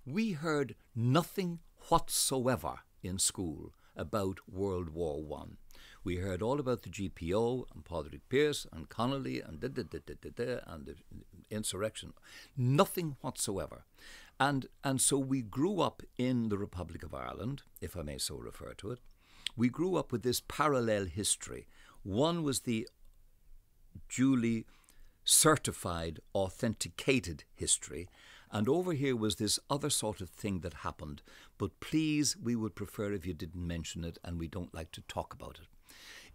We heard nothing whatsoever in school about World War One. We heard all about the GPO and Padraig Pearse and Connolly and and the insurrection. Nothing whatsoever. And so we grew up in the Republic of Ireland, if I may so refer to it. We grew up with this parallel history. One was the duly certified, authenticated history, and over here was this other sort of thing that happened. But please, we would prefer if you didn't mention it, and we don't like to talk about it.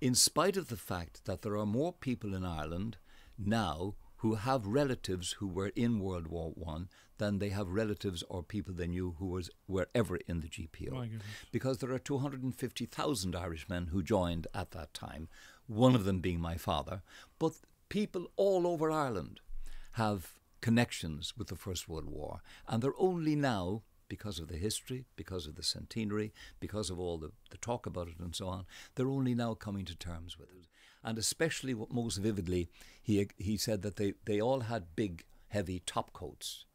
In spite of the fact that there are more people in Ireland now who have relatives who were in World War One than they have relatives or people they knew who were ever in the GPO. Because there are 250,000 Irishmen who joined at that time, one of them being my father. But people all over Ireland have connections with the First World War, and they're only now, because of the history, because of the centenary, because of all the talk about it and so on, they're only now coming to terms with it. And especially, most vividly, he said that they all had big, heavy top coats,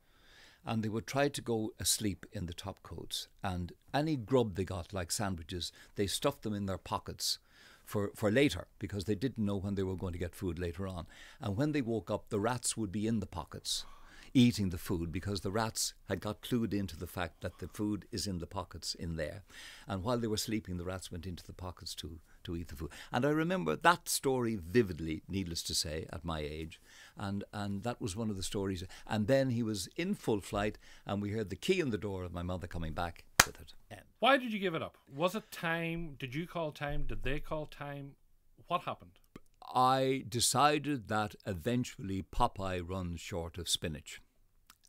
and they would try to go asleep in the top coats, and any grub they got, like sandwiches, they stuffed them in their pockets for later, because they didn't know when they were going to get food later on. And when they woke up, the rats would be in the pockets eating the food, because the rats had got clued into the fact that the food is in the pockets in there. And while they were sleeping, the rats went into the pockets to eat the food. And I remember that story vividly, needless to say, at my age. And that was one of the stories. And then he was in full flight, and we heard the key in the door of my mother coming back with it. Why did you give it up? Was it time? Did you call time? Did they call time? What happened? I decided that eventually Popeye runs short of spinach.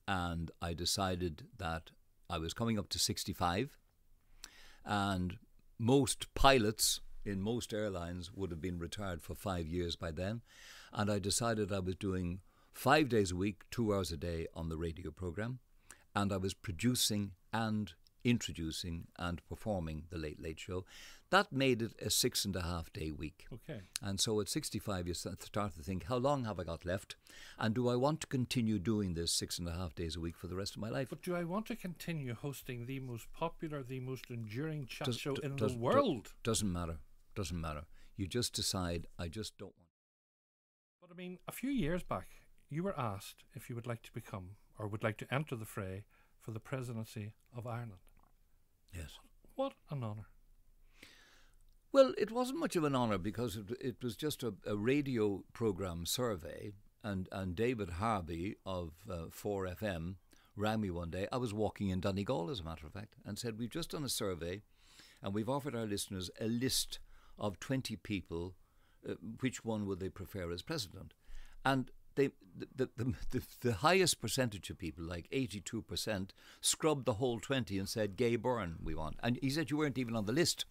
And I decided that I was coming up to 65, and most pilots in most airlines would have been retired for 5 years by then. And I decided I was doing 5 days a week, 2 hours a day on the radio program, and I was producing and introducing and performing the Late Late Show. That made it a 6.5 day week. Okay. And so at 65, you start to think, how long have I got left? And do I want to continue doing this 6.5 days a week for the rest of my life? But do I want to continue hosting the most popular, the most enduring chat show in the world? Doesn't matter. Doesn't matter. You just decide, I just don't want. But I mean, a few years back, you were asked if you would like to become, or would like to enter the fray for the presidency of Ireland. Yes. What an honour. Well, it wasn't much of an honour, because it was just a radio programme survey, and David Harvey of 4FM rang me one day. I was walking in Donegal, as a matter of fact, and said, we've just done a survey, and we've offered our listeners a list of 20 people, which one would they prefer as president? And the highest percentage of people, like 82%, scrubbed the whole 20 and said, Gay Byrne we want. And he said, you weren't even on the list.